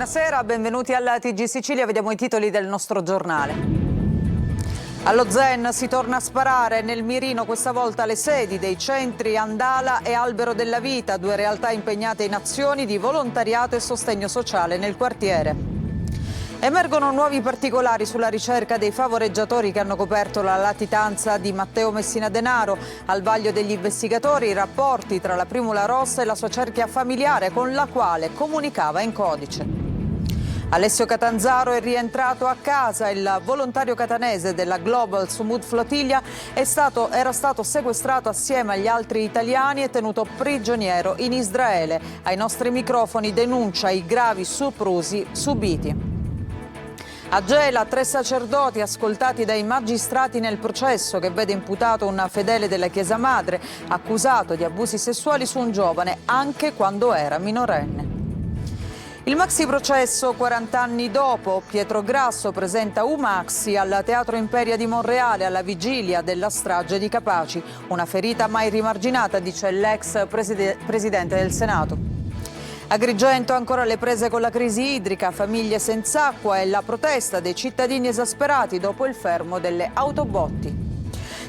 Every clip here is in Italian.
Buonasera, benvenuti alla TG Sicilia, vediamo i titoli del nostro giornale. Allo Zen si torna a sparare, nel mirino questa volta le sedi dei centri Andala e Albero della Vita, due realtà impegnate in azioni di volontariato e sostegno sociale nel quartiere. Emergono nuovi particolari sulla ricerca dei favoreggiatori che hanno coperto la latitanza di Matteo Messina Denaro. Al vaglio degli investigatori i rapporti tra la Primula Rossa e la sua cerchia familiare con la quale comunicava in codice. Alessio Catanzaro è rientrato a casa, il volontario catanese della Global Sumud Flotilla era stato sequestrato assieme agli altri italiani e tenuto prigioniero in Israele. Ai nostri microfoni denuncia i gravi soprusi subiti. A Gela, 3 sacerdoti ascoltati dai magistrati nel processo che vede imputato un fedele della Chiesa Madre accusato di abusi sessuali su un giovane anche quando era minorenne. Il maxi processo 40 anni dopo, Pietro Grasso presenta Umaxi al Teatro Imperia di Monreale alla vigilia della strage di Capaci. Una ferita mai rimarginata, dice l'ex presidente del Senato. Agrigento ancora le prese con la crisi idrica, famiglie senza acqua e la protesta dei cittadini esasperati dopo il fermo delle autobotti.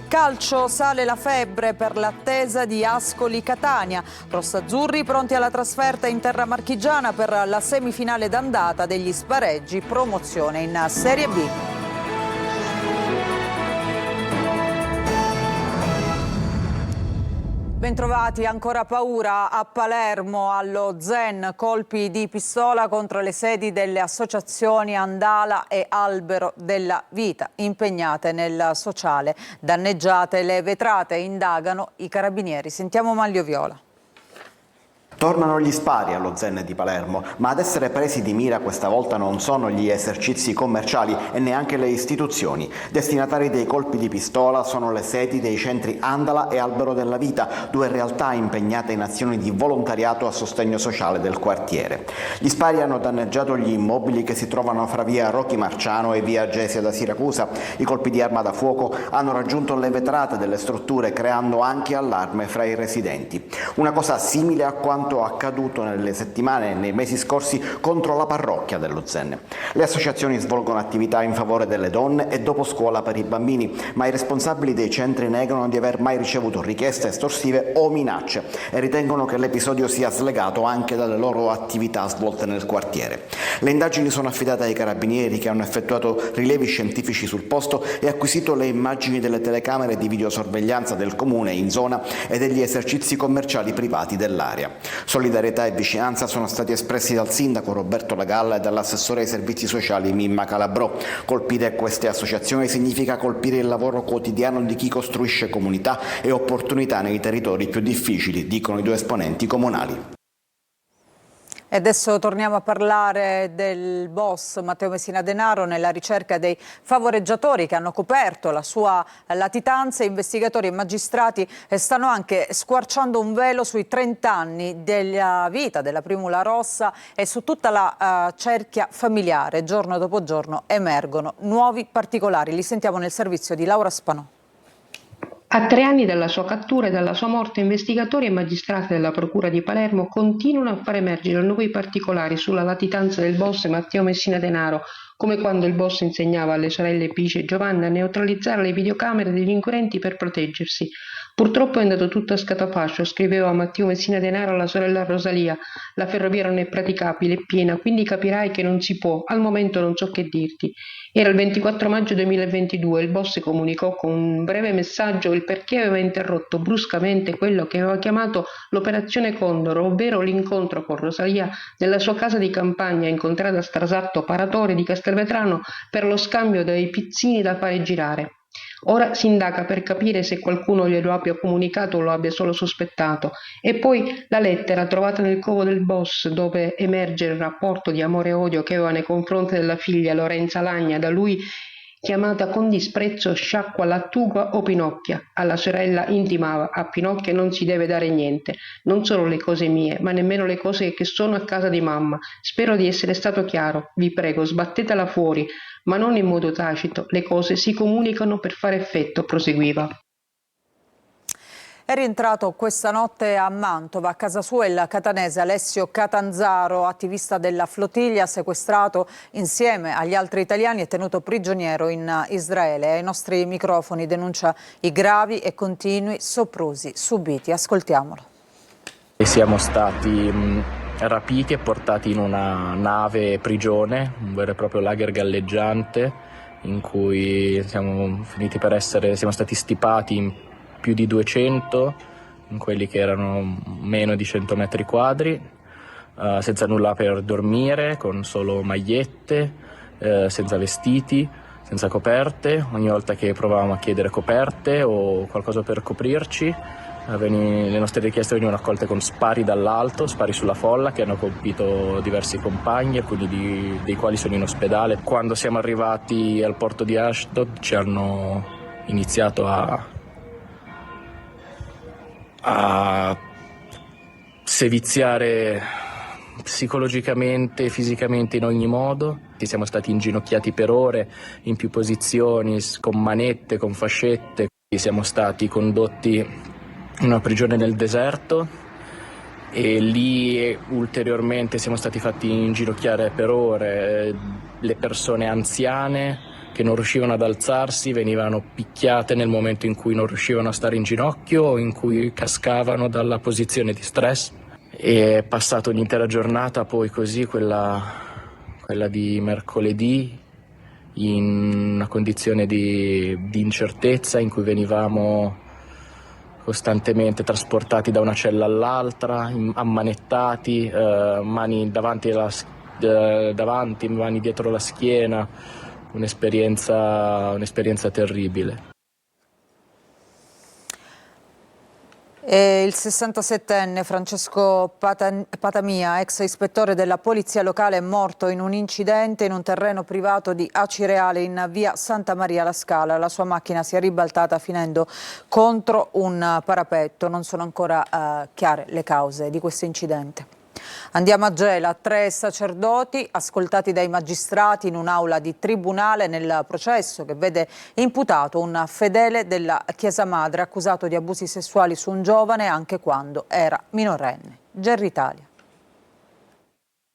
Calcio, sale la febbre per l'attesa di Ascoli-Catania. Rossazzurri pronti alla trasferta in terra marchigiana per la semifinale d'andata degli spareggi, promozione in Serie B. Bentrovati, ancora paura a Palermo, allo Zen, colpi di pistola contro le sedi delle associazioni Andala e Albero della Vita, impegnate nel sociale. Danneggiate le vetrate, indagano i carabinieri. Sentiamo Manlio Viola. Tornano gli spari allo Zen di Palermo, ma ad essere presi di mira questa volta non sono gli esercizi commerciali e neanche le istituzioni. Destinatari dei colpi di pistola sono le sedi dei centri Andala e Albero della Vita, due realtà impegnate in azioni di volontariato a sostegno sociale del quartiere. Gli spari hanno danneggiato gli immobili che si trovano fra via Rocchi Marciano e via Gesia da Siracusa. I colpi di arma da fuoco hanno raggiunto le vetrate delle strutture, creando anche allarme fra i residenti. Una cosa simile a quanto accaduto nelle settimane e nei mesi scorsi contro la parrocchia dello Zen. Le associazioni svolgono attività in favore delle donne e dopo scuola per i bambini, ma i responsabili dei centri negano di aver mai ricevuto richieste estorsive o minacce e ritengono che l'episodio sia slegato anche dalle loro attività svolte nel quartiere. Le indagini sono affidate ai carabinieri che hanno effettuato rilevi scientifici sul posto e acquisito le immagini delle telecamere di videosorveglianza del comune in zona e degli esercizi commerciali privati dell'area. Solidarietà e vicinanza sono stati espressi dal sindaco Roberto Lagalla e dall'assessore ai servizi sociali Mimma Calabrò. Colpire queste associazioni significa colpire il lavoro quotidiano di chi costruisce comunità e opportunità nei territori più difficili, dicono i due esponenti comunali. E adesso torniamo a parlare del boss Matteo Messina Denaro nella ricerca dei favoreggiatori che hanno coperto la sua latitanza. Investigatori e magistrati stanno anche squarciando un velo sui 30 anni della vita della Primula Rossa e su tutta la cerchia familiare. Giorno dopo giorno emergono nuovi particolari. Li sentiamo nel servizio di Laura Spanò. A 3 anni dalla sua cattura e dalla sua morte, investigatori e magistrati della Procura di Palermo continuano a far emergere nuovi particolari sulla latitanza del boss Matteo Messina Denaro, come quando il boss insegnava alle sorelle Pice e Giovanna a neutralizzare le videocamere degli inquirenti per proteggersi. Purtroppo è andato tutto a scatafascio, scriveva Matteo Messina Denaro alla sorella Rosalia. La ferrovia non è praticabile, è piena, quindi capirai che non si può, al momento non so che dirti. Era il 24 maggio 2022, il boss comunicò con un breve messaggio il perché aveva interrotto bruscamente quello che aveva chiamato l'operazione Condor, ovvero l'incontro con Rosalia nella sua casa di campagna incontrata a Strasatto Paratore di Castelvetrano per lo scambio dei pizzini da fare girare. Ora si indaga per capire se qualcuno glielo abbia comunicato o lo abbia solo sospettato. E poi la lettera trovata nel covo del boss, dove emerge il rapporto di amore e odio che aveva nei confronti della figlia Lorenza Lagna, da lui chiamata con disprezzo Sciacqua Lattuga o Pinocchia. Alla sorella intimava: a Pinocchia non si deve dare niente, non solo le cose mie, ma nemmeno le cose che sono a casa di mamma. Spero di essere stato chiaro, vi prego, sbattetela fuori, ma non in modo tacito, le cose si comunicano per fare effetto, proseguiva. È rientrato questa notte a Mantova. A casa sua il catanese Alessio Catanzaro, attivista della flottiglia, sequestrato insieme agli altri italiani e tenuto prigioniero in Israele. Ai nostri microfoni denuncia i gravi e continui soprusi subiti. Ascoltiamolo. Siamo stati rapiti e portati in una nave prigione, un vero e proprio lager galleggiante, in cui siamo stati stipati in più di 200, in quelli che erano meno di 100 metri quadri, senza nulla per dormire, con solo magliette, senza vestiti, senza coperte. Ogni volta che provavamo a chiedere coperte o qualcosa per coprirci, le nostre richieste venivano accolte con spari dall'alto, spari sulla folla che hanno colpito diversi compagni, alcuni dei quali sono in ospedale. Quando siamo arrivati al porto di Ashdod ci hanno iniziato a seviziare psicologicamente e fisicamente in ogni modo. Siamo stati inginocchiati per ore in più posizioni, con manette, con fascette. Siamo stati condotti in una prigione nel deserto e lì ulteriormente siamo stati fatti inginocchiare per ore. Le persone anziane che non riuscivano ad alzarsi venivano picchiate nel momento in cui non riuscivano a stare in ginocchio o in cui cascavano dalla posizione di stress. E passato l'intera giornata poi così, quella di mercoledì, in una condizione di incertezza in cui venivamo costantemente trasportati da una cella all'altra, ammanettati, mani davanti, mani dietro la schiena, un'esperienza terribile. E il 67enne Francesco Patamia, ex ispettore della polizia locale, è morto in un incidente in un terreno privato di Acireale in via Santa Maria la Scala. La sua macchina si è ribaltata finendo contro un parapetto. Non sono ancora chiare le cause di questo incidente. Andiamo a Gela. 3 sacerdoti ascoltati dai magistrati in un'aula di tribunale nel processo che vede imputato un fedele della Chiesa Madre accusato di abusi sessuali su un giovane anche quando era minorenne. Gerry Italia.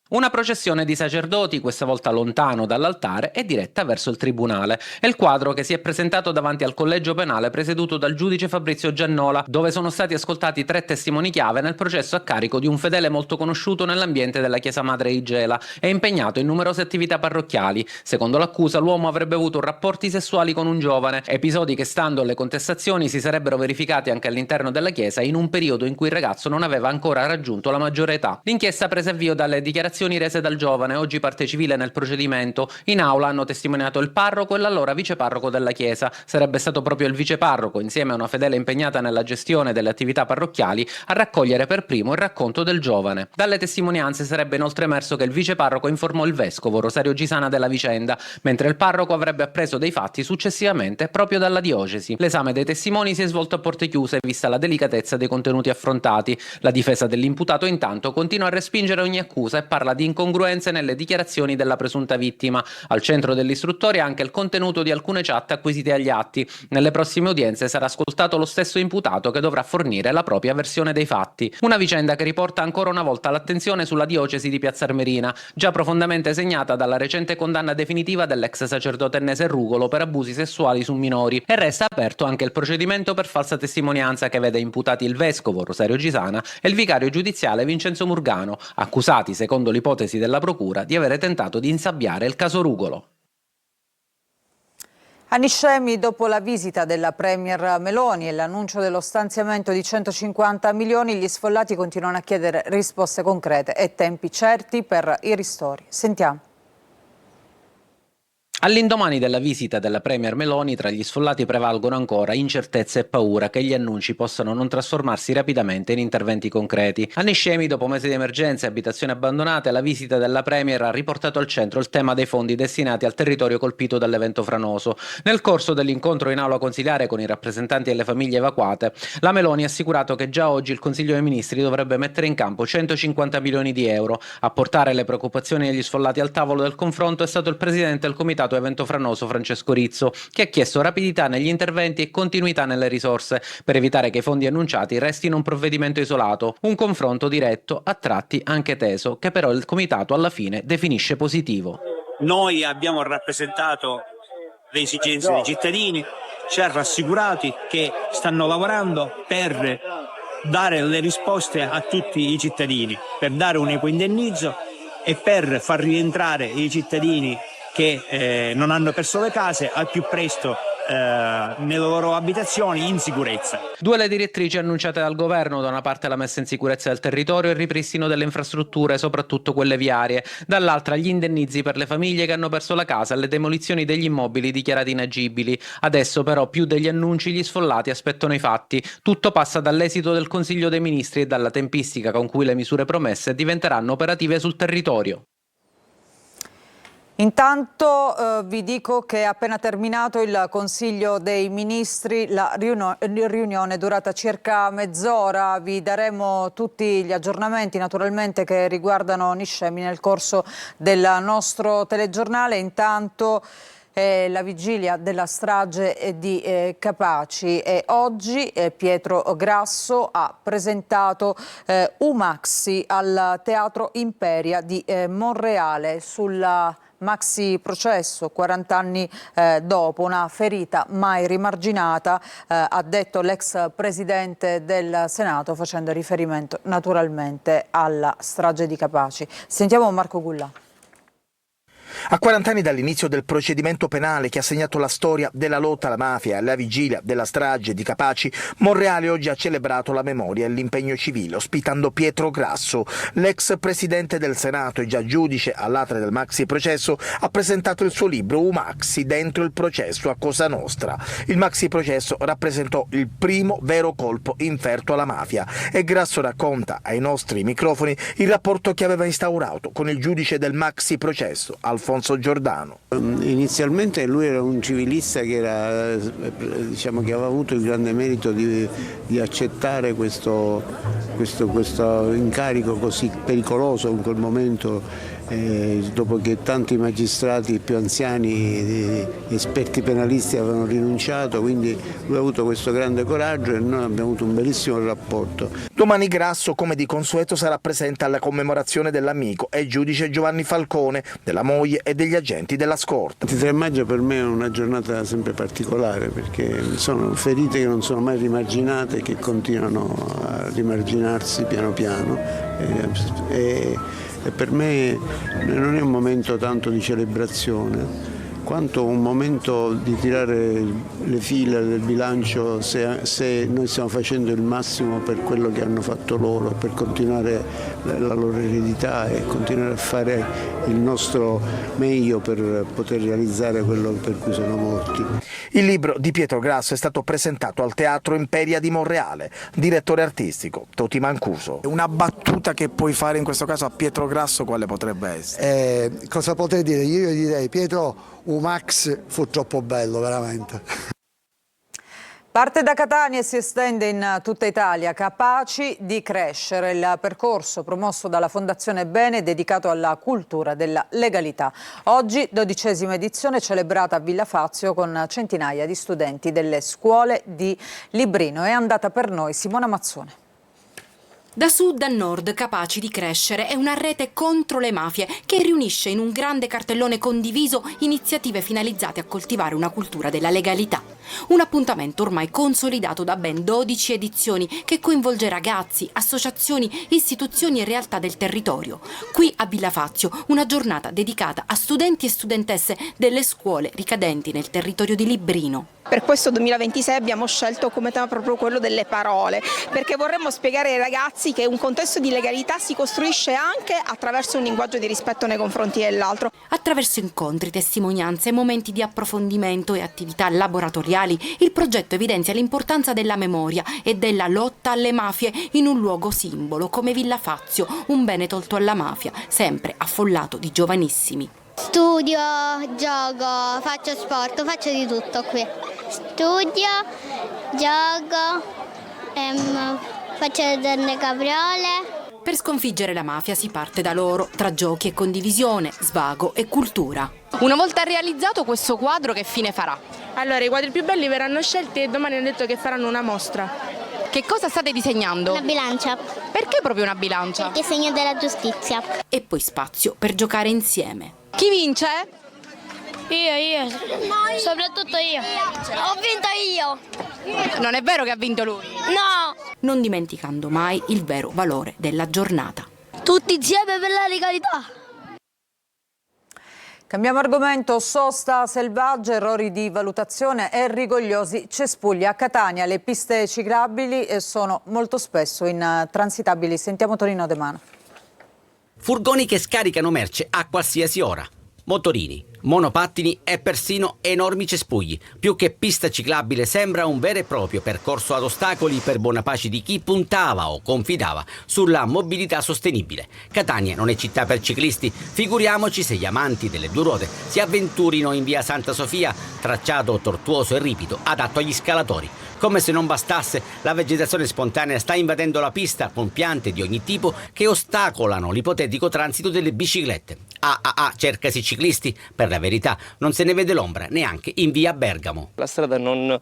Una processione di sacerdoti, questa volta lontano dall'altare, è diretta verso il tribunale. È il quadro che si è presentato davanti al collegio penale presieduto dal giudice Fabrizio Giannola, dove sono stati ascoltati 3 testimoni chiave nel processo a carico di un fedele molto conosciuto nell'ambiente della Chiesa Madre di Gela e impegnato in numerose attività parrocchiali. Secondo l'accusa, l'uomo avrebbe avuto rapporti sessuali con un giovane, episodi che, stando alle contestazioni, si sarebbero verificati anche all'interno della chiesa in un periodo in cui il ragazzo non aveva ancora raggiunto la maggiore età. L'inchiesta prese avvio dalle dichiarazioni rese dal giovane, oggi parte civile nel procedimento. In aula hanno testimoniato il parroco e l'allora viceparroco della chiesa. Sarebbe stato proprio il viceparroco, insieme a una fedele impegnata nella gestione delle attività parrocchiali, a raccogliere per primo il racconto del giovane. Dalle testimonianze sarebbe inoltre emerso che il viceparroco informò il vescovo Rosario Gisana della vicenda, mentre il parroco avrebbe appreso dei fatti successivamente proprio dalla diocesi. L'esame dei testimoni si è svolto a porte chiuse, vista la delicatezza dei contenuti affrontati. La difesa dell'imputato intanto continua a respingere ogni accusa e parla di incongruenze nelle dichiarazioni della presunta vittima. Al centro dell'istruttoria anche il contenuto di alcune chat acquisite agli atti. Nelle prossime udienze sarà ascoltato lo stesso imputato che dovrà fornire la propria versione dei fatti. Una vicenda che riporta ancora una volta l'attenzione sulla diocesi di Piazza Armerina, già profondamente segnata dalla recente condanna definitiva dell'ex sacerdote ennese Rugolo per abusi sessuali su minori, e resta aperto anche il procedimento per falsa testimonianza che vede imputati il vescovo Rosario Gisana e il vicario giudiziale Vincenzo Murgano, accusati, secondo l'ipotesi della procura, di avere tentato di insabbiare il caso Rugolo. A Niscemi, dopo la visita della Premier Meloni e l'annuncio dello stanziamento di 150 milioni, gli sfollati continuano a chiedere risposte concrete e tempi certi per i ristori. Sentiamo. All'indomani della visita della Premier Meloni, tra gli sfollati prevalgono ancora incertezza e paura che gli annunci possano non trasformarsi rapidamente in interventi concreti. A Niscemi, dopo mesi di emergenza e abitazioni abbandonate, la visita della Premier ha riportato al centro il tema dei fondi destinati al territorio colpito dall'evento franoso. Nel corso dell'incontro in aula consiliare con i rappresentanti delle famiglie evacuate, la Meloni ha assicurato che già oggi il Consiglio dei Ministri dovrebbe mettere in campo 150 milioni di euro. A portare le preoccupazioni degli sfollati al tavolo del confronto è stato il presidente del Comitato deputato Evento Franoso Francesco Rizzo, che ha chiesto rapidità negli interventi e continuità nelle risorse per evitare che i fondi annunciati restino un provvedimento isolato, un confronto diretto, a tratti anche teso, che però il comitato alla fine definisce positivo. Noi abbiamo rappresentato le esigenze dei cittadini, ci ha rassicurati che stanno lavorando per dare le risposte a tutti i cittadini, per dare un equo indennizzo e per far rientrare i cittadini che non hanno perso le case al più presto nelle loro abitazioni in sicurezza. Due le direttrici annunciate dal governo: da una parte la messa in sicurezza del territorio e il ripristino delle infrastrutture, soprattutto quelle viarie, dall'altra gli indennizi per le famiglie che hanno perso la casa e le demolizioni degli immobili dichiarati inagibili. Adesso però più degli annunci gli sfollati aspettano i fatti. Tutto passa dall'esito del Consiglio dei Ministri e dalla tempistica con cui le misure promesse diventeranno operative sul territorio. Intanto vi dico che è appena terminato il Consiglio dei Ministri, la riunione è durata circa mezz'ora. Vi daremo tutti gli aggiornamenti naturalmente che riguardano Niscemi nel corso del nostro telegiornale. Intanto la vigilia della strage di Capaci e oggi Pietro Grasso ha presentato Umaxi al Teatro Imperia di Monreale sulla maxi processo 40 anni dopo, una ferita mai rimarginata, ha detto l'ex presidente del Senato, facendo riferimento naturalmente alla strage di Capaci. Sentiamo Marco Gullà. A 40 anni dall'inizio del procedimento penale che ha segnato la storia della lotta alla mafia e alla vigilia della strage di Capaci, Monreale oggi ha celebrato la memoria e l'impegno civile, ospitando Pietro Grasso. L'ex presidente del Senato e già giudice all'atre del maxi processo ha presentato il suo libro Umaxi, dentro il processo a Cosa Nostra. Il maxi processo rappresentò il primo vero colpo inferto alla mafia e Grasso racconta ai nostri microfoni il rapporto che aveva instaurato con il giudice del maxi processo, Alfonso Giordano. Inizialmente lui era un civilista che che aveva avuto il grande merito di accettare questo incarico così pericoloso in quel momento, dopo che tanti magistrati più anziani, esperti penalisti avevano rinunciato, quindi lui ha avuto questo grande coraggio e noi abbiamo avuto un bellissimo rapporto. Domani Grasso, come di consueto, sarà presente alla commemorazione dell'amico e giudice Giovanni Falcone, della moglie e degli agenti della scorta. Il 3 maggio per me è una giornata sempre particolare perché sono ferite che non sono mai rimarginate, che continuano a rimarginarsi piano piano e per me non è un momento tanto di celebrazione quanto un momento di tirare le fila del bilancio se noi stiamo facendo il massimo per quello che hanno fatto loro, per continuare la loro eredità e continuare a fare il nostro meglio per poter realizzare quello per cui sono morti. Il libro di Pietro Grasso è stato presentato al Teatro Imperia di Monreale, direttore artistico Toti Mancuso. Una battuta che puoi fare in questo caso a Pietro Grasso quale potrebbe essere? Cosa potrei dire? Io direi Pietro, Umax fu troppo bello veramente. Parte da Catania e si estende in tutta Italia. Capaci di crescere, il percorso promosso dalla Fondazione Bene dedicato alla cultura della legalità. Oggi 12ª edizione celebrata a Villa Fazio con centinaia di studenti delle scuole di Librino. È andata per noi Simona Mazzone. Da sud a nord, Capaci di crescere è una rete contro le mafie che riunisce in un grande cartellone condiviso iniziative finalizzate a coltivare una cultura della legalità. Un appuntamento ormai consolidato da ben 12 edizioni che coinvolge ragazzi, associazioni, istituzioni e realtà del territorio. Qui a Villa Fazio una giornata dedicata a studenti e studentesse delle scuole ricadenti nel territorio di Librino. Per questo 2026 abbiamo scelto come tema proprio quello delle parole, perché vorremmo spiegare ai ragazzi che un contesto di legalità si costruisce anche attraverso un linguaggio di rispetto nei confronti dell'altro. Attraverso incontri, testimonianze, momenti di approfondimento e attività laboratoriali, il progetto evidenzia l'importanza della memoria e della lotta alle mafie in un luogo simbolo come Villa Fazio, un bene tolto alla mafia, sempre affollato di giovanissimi. Studio, gioco, faccio sport, faccio di tutto qui. Studio, gioco, faccio le donne capriole. Per sconfiggere la mafia si parte da loro, tra giochi e condivisione, svago e cultura. Una volta realizzato questo quadro, che fine farà? Allora, i quadri più belli verranno scelti e domani hanno detto che faranno una mostra. Che cosa state disegnando? Una bilancia. Perché proprio una bilancia? Perché segno della giustizia. E poi spazio per giocare insieme. Chi vince? Io. Soprattutto io. Ho vinto io. Non è vero che ha vinto lui? No. Non dimenticando mai il vero valore della giornata. Tutti insieme per la legalità. Cambiamo argomento, sosta selvaggia, errori di valutazione e rigogliosi cespugli. A Catania le piste ciclabili sono molto spesso intransitabili. Sentiamo Tonino De Mano. Furgoni che scaricano merce a qualsiasi ora. Motorini, monopattini e persino enormi cespugli. Più che pista ciclabile sembra un vero e proprio percorso ad ostacoli per buona pace di chi puntava o confidava sulla mobilità sostenibile. Catania non è città per ciclisti, figuriamoci se gli amanti delle due ruote si avventurino in via Santa Sofia, tracciato tortuoso e ripido adatto agli scalatori. Come se non bastasse, la vegetazione spontanea sta invadendo la pista con piante di ogni tipo che ostacolano l'ipotetico transito delle biciclette. Cercasi ciclisti? Per la verità non se ne vede l'ombra neanche in via Bergamo. La strada non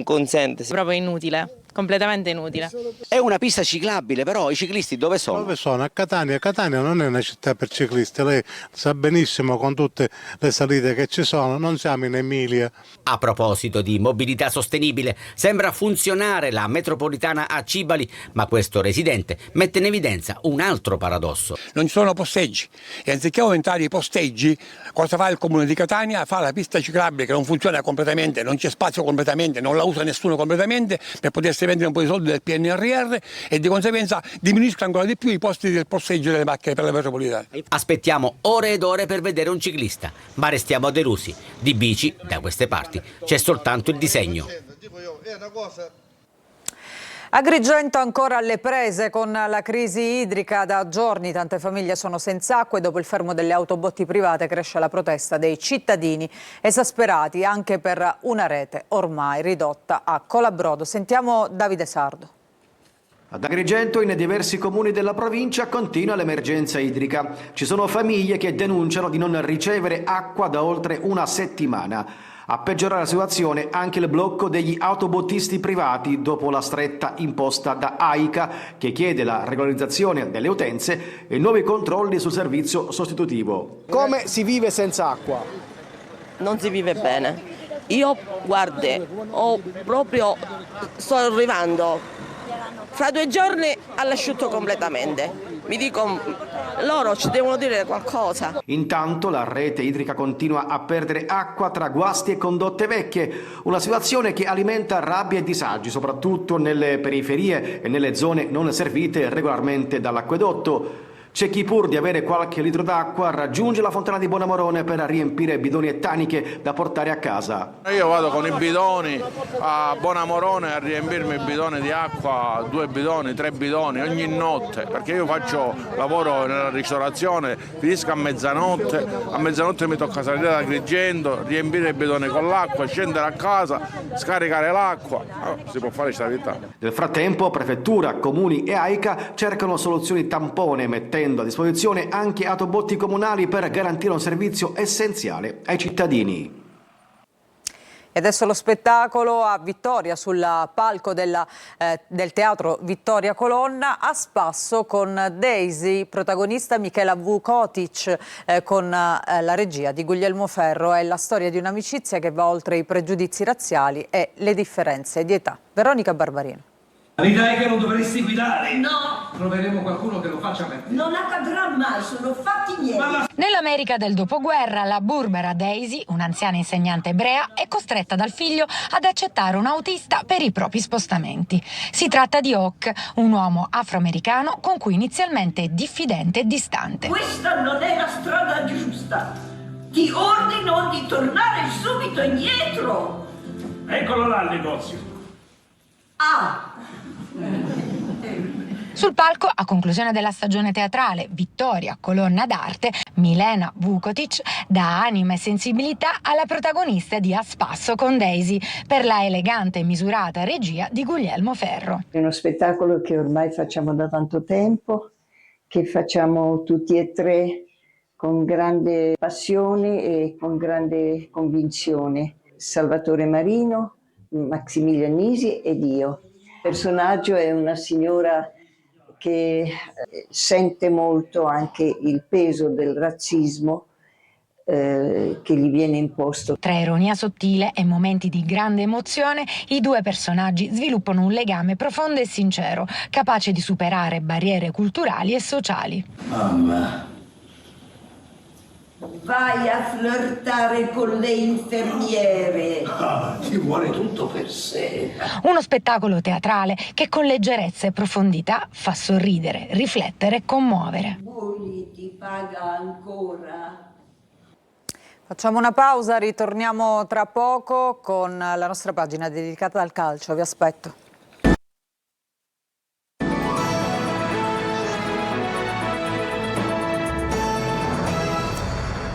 consente. È proprio inutile. Completamente inutile. È una pista ciclabile, però i ciclisti dove sono? Dove sono? A Catania. Catania non è una città per ciclisti, lei sa benissimo con tutte le salite che ci sono, non siamo in Emilia. A proposito di mobilità sostenibile, sembra funzionare la metropolitana a Cibali, ma questo residente mette in evidenza un altro paradosso. Non ci sono posteggi e anziché aumentare i posteggi, cosa fa il comune di Catania? Fa la pista ciclabile che non funziona completamente, non c'è spazio completamente, non la usa nessuno completamente per potersi vendere un po' di soldi del PNRR e di conseguenza diminuiscono ancora di più i posti del posteggio delle macchine per la metropolitana. Aspettiamo ore ed ore per vedere un ciclista, ma restiamo delusi. Di bici, da queste parti, c'è soltanto il disegno. Agrigento ancora alle prese con la crisi idrica. Da giorni tante famiglie sono senza acqua e dopo il fermo delle autobotti private cresce la protesta dei cittadini esasperati anche per una rete ormai ridotta a colabrodo. Sentiamo Davide Sardo. Ad Agrigento, in diversi comuni della provincia, continua l'emergenza idrica. Ci sono famiglie che denunciano di non ricevere acqua da oltre una settimana. A peggiorare la situazione anche il blocco degli autobottisti privati dopo la stretta imposta da AICA, che chiede la regolarizzazione delle utenze e nuovi controlli sul servizio sostitutivo. Come si vive senza acqua? Non si vive bene. Io, guardi, sto arrivando fra 2 giorni all'asciutto completamente. Mi dico, loro ci devono dire qualcosa. Intanto la rete idrica continua a perdere acqua tra guasti e condotte vecchie, una situazione che alimenta rabbia e disagi, soprattutto nelle periferie e nelle zone non servite regolarmente dall'acquedotto. C'è chi pur di avere qualche litro d'acqua raggiunge la fontana di Bonamorone per riempire bidoni e taniche da portare a casa. Io vado con i bidoni a Bonamorone a riempirmi il bidone di acqua, 2 bidoni, 3 bidoni ogni notte, perché io lavoro nella ristorazione, finisco a mezzanotte mi tocca salire da Agrigento, riempire il bidone con l'acqua, scendere a casa, scaricare l'acqua, si può fare questa vita. Nel frattempo prefettura, comuni e AICA cercano soluzioni tampone, mettendo a disposizione anche autobotti comunali per garantire un servizio essenziale ai cittadini. E adesso lo spettacolo a Vittoria, sul palco del teatro Vittoria Colonna, a spasso con Daisy, protagonista Michela Vukotic, con la regia di Guglielmo Ferro. È la storia di un'amicizia che va oltre i pregiudizi razziali e le differenze di età. Veronica Barbarino. L'idea è che non dovresti guidare. No. Troveremo qualcuno che lo faccia per te. Non accadrà mai, sono fatti miei. Nell'America del dopoguerra, la burbera Daisy, un'anziana insegnante ebrea, è costretta dal figlio ad accettare un autista per i propri spostamenti. Si tratta di Hawk, un uomo afroamericano con cui inizialmente è diffidente e distante. Questa non è la strada giusta. Ti ordino di tornare subito indietro. Eccolo là il negozio. Sul palco, a conclusione della stagione teatrale Vittoria Colonna d'Arte, Milena Vukotic dà anima e sensibilità alla protagonista di A spasso con Daisy per la elegante e misurata regia di Guglielmo Ferro. È uno spettacolo che ormai facciamo da tanto tempo che facciamo tutti e tre con grande passione e con grande convinzione. Salvatore Marino, Maximilian Nisi ed io. Il personaggio è una signora che sente molto anche il peso del razzismo che gli viene imposto. Tra ironia sottile e momenti di grande emozione, i due personaggi sviluppano un legame profondo e sincero, capace di superare barriere culturali e sociali. Mamma, vai a flirtare con le infermiere. Ci vuole tutto per sé. Uno spettacolo teatrale che con leggerezza e profondità fa sorridere, riflettere e commuovere. Lui ti paga ancora. Facciamo una pausa, ritorniamo tra poco con la nostra pagina dedicata al calcio. Vi aspetto.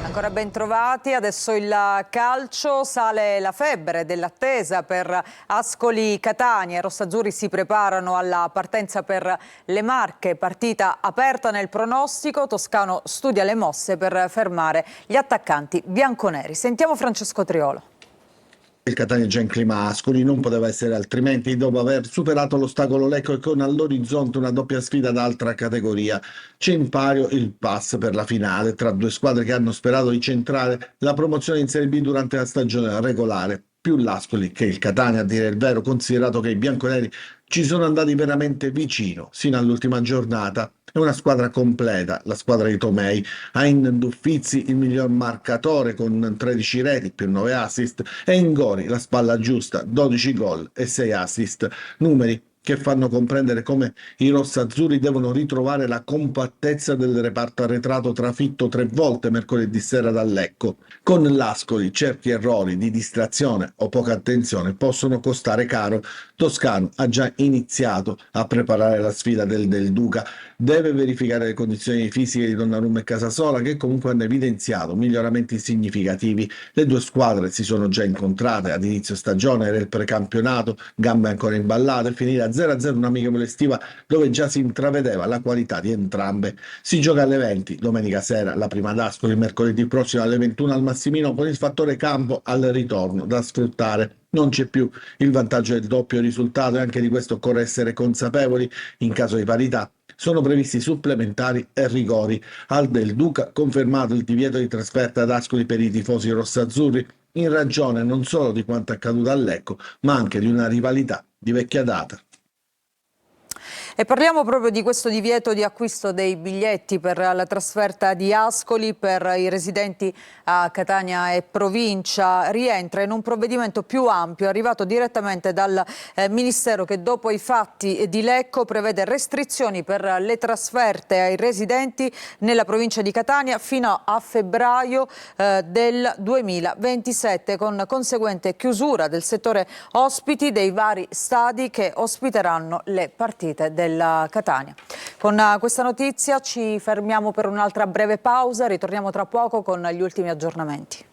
Ancora ben trovati, adesso il calcio, sale la febbre dell'attesa per Ascoli Catania. I rossazzurri si preparano alla partenza per le Marche, partita aperta nel pronostico. Toscano studia le mosse per fermare gli attaccanti bianconeri. Sentiamo Francesco Triolo. Il Catania è già in clima Ascoli, non poteva essere altrimenti dopo aver superato l'ostacolo Lecco e con all'orizzonte una doppia sfida d'altra categoria. C'è in palio il pass per la finale tra due squadre che hanno sperato di centrare la promozione in Serie B durante la stagione regolare. Più l'Ascoli che il Catania, a dire il vero, considerato che i bianconeri ci sono andati veramente vicino sino all'ultima giornata. È una squadra completa, la squadra di Tomei. Ha in Duffizzi il miglior marcatore con 13 reti più 9 assist e in Gori la spalla giusta, 12 gol e 6 assist, numeri che fanno comprendere come i rossazzurri devono ritrovare la compattezza del reparto arretrato trafitto 3 volte mercoledì sera dal Lecco. Con l'Ascoli certi errori di distrazione o poca attenzione possono costare caro. Toscano ha già iniziato a preparare la sfida del Duca, deve verificare le condizioni fisiche di Donnarumma e Casasola che comunque hanno evidenziato miglioramenti significativi. Le due squadre si sono già incontrate ad inizio stagione, era il precampionato, gambe ancora imballate, finire a 0-0 un'amichevole estiva dove già si intravedeva la qualità di entrambe. Si gioca alle 20 domenica sera, la prima ad Ascoli, mercoledì prossimo alle 21 al Massimino, con il fattore campo al ritorno da sfruttare. Non c'è più il vantaggio del doppio risultato e anche di questo occorre essere consapevoli. In caso di parità sono previsti supplementari e rigori. Al del Duca confermato il divieto di trasferta ad Ascoli per i tifosi rossazzurri in ragione non solo di quanto accaduto a Lecco ma anche di una rivalità di vecchia data. E parliamo proprio di questo divieto di acquisto dei biglietti per la trasferta di Ascoli per i residenti a Catania e provincia. Rientra in un provvedimento più ampio arrivato direttamente dal Ministero che dopo i fatti di Lecco prevede restrizioni per le trasferte ai residenti nella provincia di Catania fino a febbraio del 2027 con conseguente chiusura del settore ospiti dei vari stadi che ospiteranno le partite della Catania. Con questa notizia ci fermiamo per un'altra breve pausa, ritorniamo tra poco con gli ultimi aggiornamenti.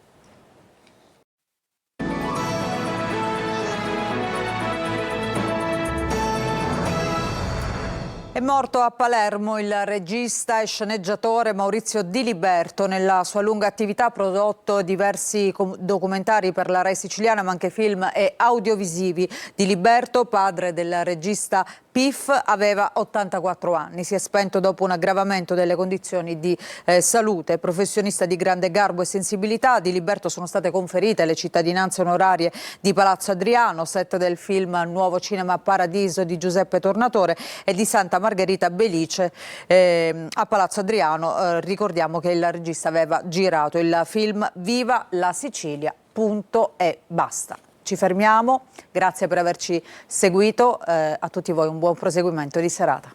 È morto a Palermo il regista e sceneggiatore Maurizio Diliberto. Nella sua lunga attività ha prodotto diversi documentari per la Rai siciliana, ma anche film e audiovisivi. Diliberto, padre del regista Piff, aveva 84 anni. Si è spento dopo un aggravamento delle condizioni di salute. Professionista di grande garbo e sensibilità, a Diliberto sono state conferite le cittadinanze onorarie di Palazzo Adriano, set del film Nuovo Cinema Paradiso di Giuseppe Tornatore, e di Santa Margherita Belice a Palazzo Adriano. Ricordiamo che il regista aveva girato il film Viva la Sicilia, punto e basta. Ci fermiamo, grazie per averci seguito, a tutti voi un buon proseguimento di serata.